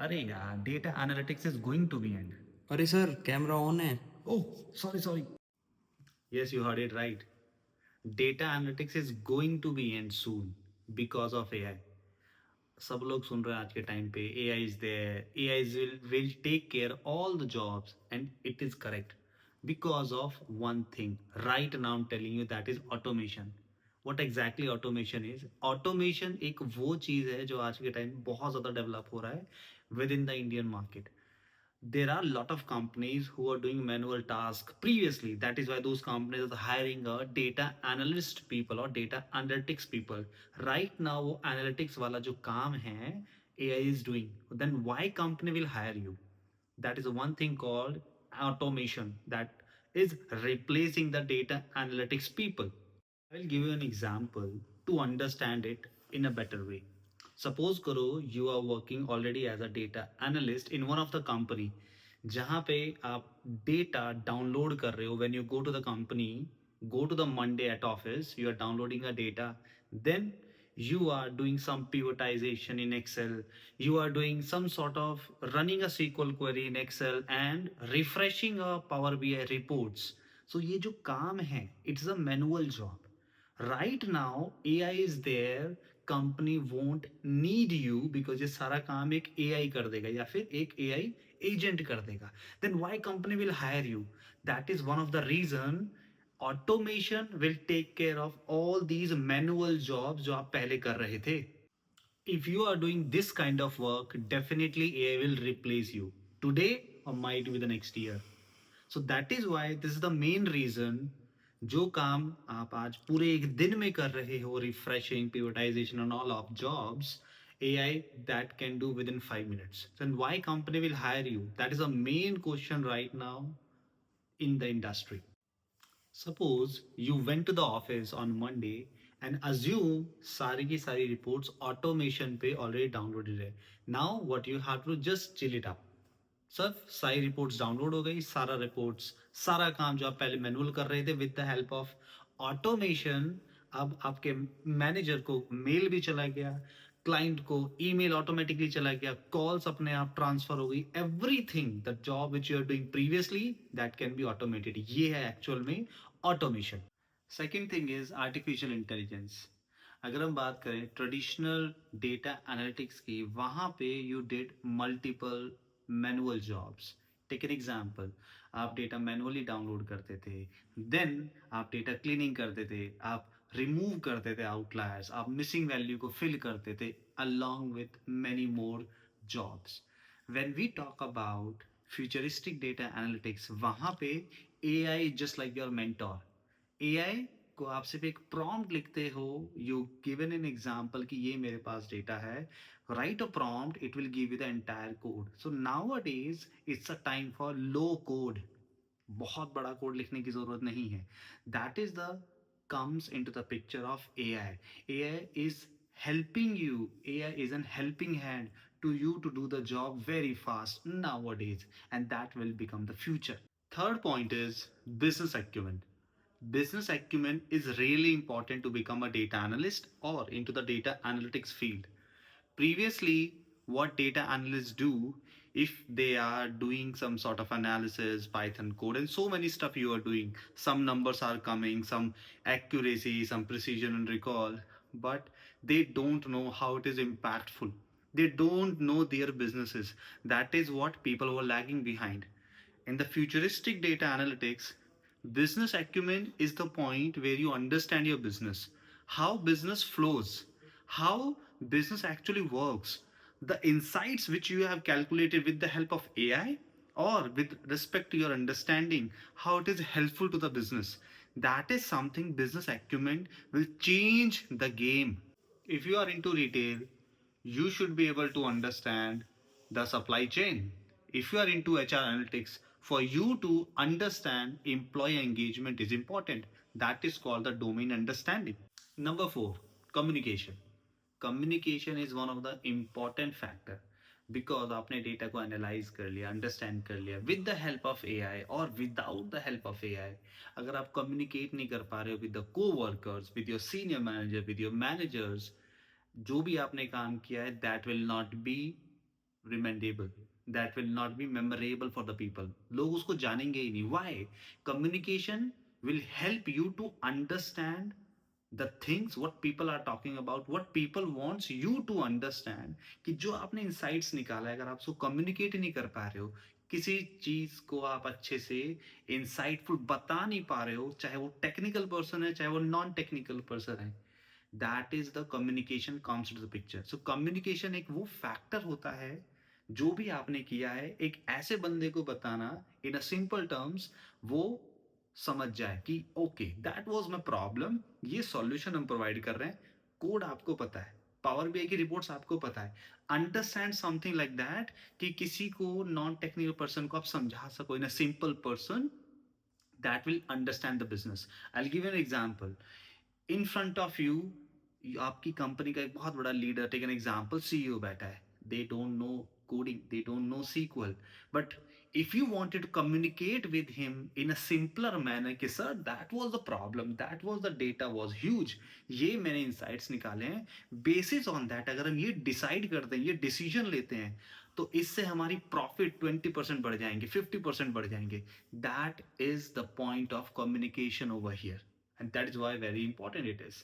अरे यार, data analytics is going to be end. अरे सर कैमरा ऑन है। Oh, sorry. Yes, you heard it right. Data analytics is going to be end soon because of AI. सब लोग सुन रहे हैं आज के टाइम पे AI is there, AI will take care all the jobs, and it is correct because of one thing. Right now I'm telling you, that is automation. What exactly automation is? Automation एक वो चीज है जो आज के time बहुत ज्यादा develop हो रहा है with in the Indian market. There are a lot of companies who are doing manual tasks previously. That is why those companies are hiring a data analyst people or data analytics people. Right now वो analytics वाला जो काम है AI is doing. Then why company will hire you? That is one thing called automation that is replacing the data analytics people. I will give you an example to understand it in a better way. Suppose करो you are working already as a data analyst in one of the company जहाँ पे आप data download कर रहे हो. When you go to the company, go to the Monday at office, you are downloading a data, then you are doing some pivotization in Excel, you are doing some sort of running a SQL query in Excel and refreshing a Power BI reports. So ये जो काम है, it's a manual job. Right now AI is there, company won't need you because ये सारा काम एक AI कर देगा या फिर एक AI एजेंट कर देगा. Then why company will hire you? That is one of the reason. Automation will take care of all these manual job जो आप पहले कर रहे थे. If you are doing this kind of work, definitely AI will replace you today or might be the next year. So that is why this is the main reason. जो काम आप आज पूरे एक दिन में कर रहे हो, refreshing, pivotization and all of jobs, AI that can do within 5 minutes. Then why company will hire you? That is the main question right now in the industry. Suppose you went to the office on Monday and assume सारी की सारी reports automation पे already downloaded है. Now what you have to just chill it up. Sir सारी reports download हो गई, सारा reports सारा काम जो आप पहले मैनुअल कर रहे थे with the help of automation, अब आपके मैनेजर को मेल भी चला गया, क्लाइंट को ईमेल ऑटोमेटिकली चला गया, कॉल्स अपने आप ट्रांसफर हो गई, everything the job which you are doing previously that can be automated. ये है एक्चुअल में automation. Second thing is artificial intelligence. अगर हम बात करें ट्रेडिशनल डेटा एनालिटिक्स की, वहां पे you did multiple manual jobs. Take an example, आप डेटा मैनुअली डाउनलोड करते थे, देन आप डेटा क्लीनिंग करते थे, आप रिमूव करते थे आउटलायर्स, आप मिसिंग वैल्यू को फिल करते थे along with many more jobs. When we talk about futuristic data analytics, वहां पे AI is just like your mentor. AI को आप सिर्फ एक प्रॉम्प्ट लिखते हो, यू गिवन एन एग्जाम्पल कि ये मेरे पास डेटा है, right a prompt, it will give you the entire code. So now days it's a time for low code. बहुत बड़ा कोड लिखने की जरूरत नहीं है. That is the comes into the picture of AI. AI is helping you. AI is an helping hand to you to do the job very fast nowadays, and that will become the future. Third point is business acumen. Business acumen is really important to become a data analyst or into the data analytics field. Previously, what data analysts do, if they are doing some sort of analysis, Python code, and so many stuff you are doing, some numbers are coming, some accuracy, some precision and recall, but they don't know how it is impactful. They don't know their businesses. That is what people were lagging behind. In the futuristic data analytics, business acumen is the point where you understand your business, how business flows, how business actually works, the insights which you have calculated with the help of AI or with respect to your understanding, how it is helpful to the business. That is something business acumen will change the game. If you are into retail, you should be able to understand the supply chain. If you are into HR analytics, for you to understand employee engagement is important. That is called the domain understanding. Number 4, communication. Communication is one of the important factor because आपने data को analyse कर लिया, understand कर लिया with the help of AI और without the help of AI. अगर आप communicate नहीं कर पा रहे हो with the coworkers, with your senior manager, with your managers, जो भी आपने काम किया है that will not be remindable, that will not be memorable for the people. लोग उसको जानेंगे ही नहीं। Why? Communication will help you to understand the things what people are talking about, what people wants you to understand। कि जो आपने insights निकाला है, अगर आप उसको communicate ही नहीं कर पा रहे हो, किसी चीज को आप अच्छे से insightful बता नहीं पा रहे हो, चाहे वो technical person है, चाहे वो non technical person है, that is the communication comes to the picture। so communication एक वो factor होता है, जो भी आपने किया है एक ऐसे बंदे को बताना in a simple terms, वो समझ जाए कि okay that was my problem, ये सॉल्यूशन हम प्रोवाइड कर रहे हैं, कोड आपको पता है, पावर बीआई की रिपोर्ट्स आपको पता है, अंडरस्टैंड समथिंग लाइक दैट, कि किसी को नॉन टेक्निकल पर्सन को आप समझा सको in a simple person that will understand the business. I will give an example. In front of you, आपकी कंपनी का एक बहुत बड़ा leader, take an example, CEO बैठा है, they don't know coding, they don't know SQL, but if you wanted to communicate with him in a simpler manner कि sir that was the problem, that was the data was huge, ये मैंने insights निकाले हैं, basis on that अगर हम ये decide करते हैं, ये decision लेते हैं, तो इससे हमारी profit 20% बढ़ जाएंगे, 50% बढ़ जाएंगे। That is the point of communication over here, and that is why very important it is।